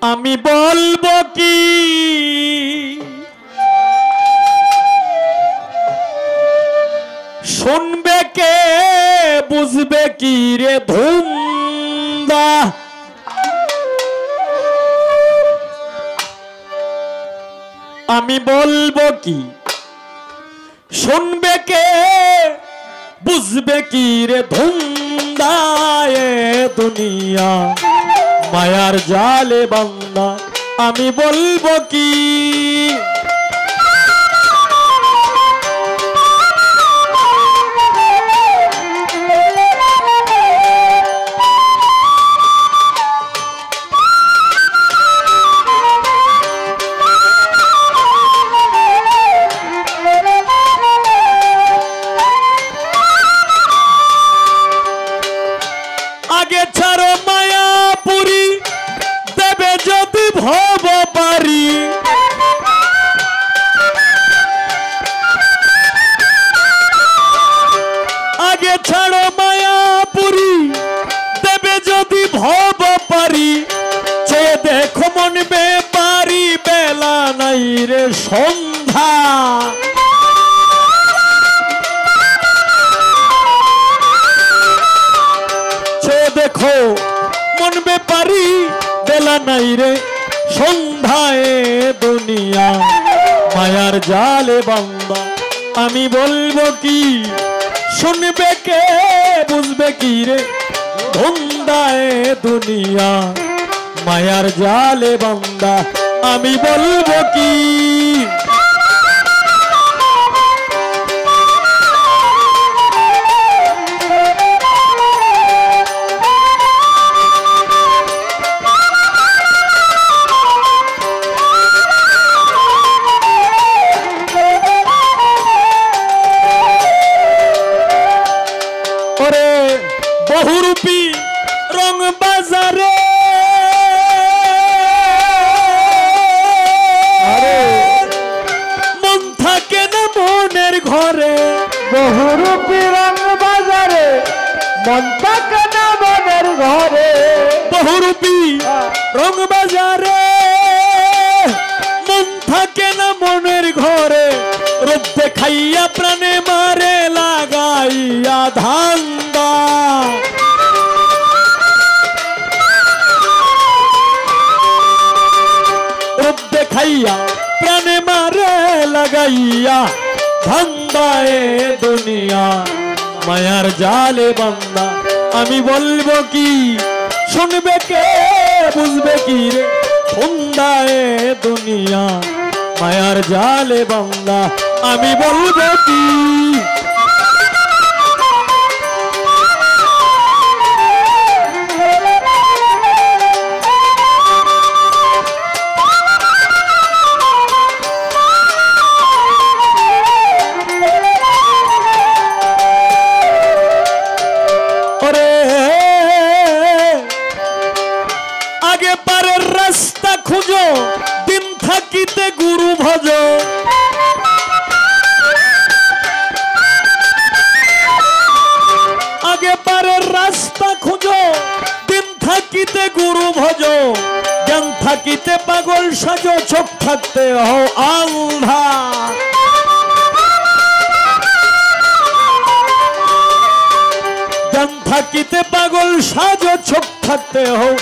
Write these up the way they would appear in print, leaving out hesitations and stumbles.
আমি বলবো কি শুনবে কে বুঝবে কি রে ধুমদা আমি বলবো কি শুনবে কে বুঝবে কি রে ধুমদা এ দুনিয়া মায়ার জালে বান্দা আমি বলবো কি আগে ছাড়ো মায়াপুরী দেবে যদি ভব পারি আগে ছাড়ো মায়াপুরী দেবে যদি ভব পারি চেয়ে দেখো মন বেপারি বেলা নাই রে সন্ধ্যা দেখো মন বেপারি বেলা নাই রে সন্ধ্যায় দুনিয়া মায়ার জালে বান্দা আমি বলবো কি শুনবে কে বুঝবে কি রে ধন্দায় দুনিয়া মায়ার জালে বান্দা আমি বলবো কি বহুরূপী রং বাজারে মন থাকে না মনের ঘরে বহুরূপী রং বাজারে মন থাকে না মনের ঘরে বহুরূপী রং বাজারে মন থাকে না মনের ঘরে রূপ দেখাইয়া প্রাণে মারে লাগাইয়া ধান্দা রূপ দেখাইয়া প্রাণে মারে লাগাইয়া ধান্দায় দুনিয়া মায়ার জালে বান্দা আমি বলবো কি শুনবে কে বুঝবে কি রে ধান্দায় দুনিয়া মায়ার জালে বান্দা আমি বলবো কি আগে পারের রাস্তা খুঁজো দিন থাকিতে গুরু ভজ আগে পারের রাস্তা খুঁজো দিন থাকিতে গুরু ভজ জ্ঞান থাকিতে পাগল সাজো চোখ থাকতে হও আন্ধা জ্ঞান থাকিতে পাগল সাজো চোখ থাকতে হও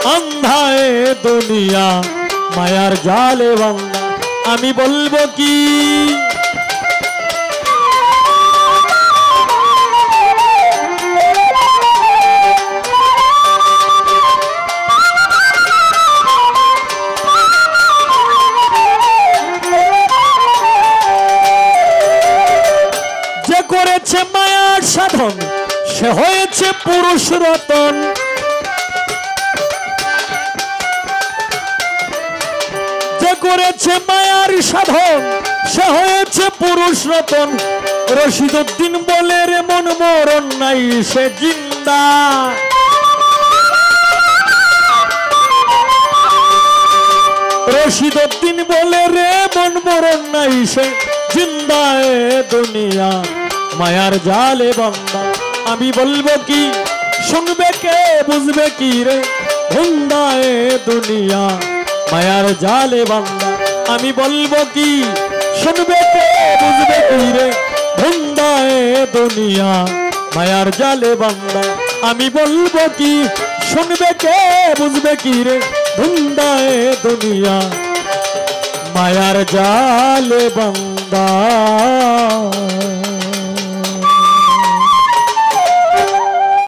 अंधाए दुनिया मायार जाले बांदा आमी बोलबो की जे करेছে मायार साधन से হয়েছে पुरुष रतन করেছে মায়ার সাধন সে হয়েছে পুরুষ রতন রশিদউদ্দিন বলে রে মন মরণ নাই সে জিন্দা রশিদউদ্দিন বলে রে মন মরণ নাই সে জিন্দা এ দুনিয়া মায়ার জালে বান্দা আমি বলবো কি শুনবে কে বুঝবে কি রে ধুন্দায় দুনিয়া মায়ার জালে বান্দা আমি বলবো কি শুনবে কে বুঝবে কি রে ধুন্দায় দুনিয়া মায়ার জালে বান্দা আমি বলবো কি শুনবে কে বুঝবে কি রে ধুন্দায় দুনিয়া মায়ার জালে বান্দা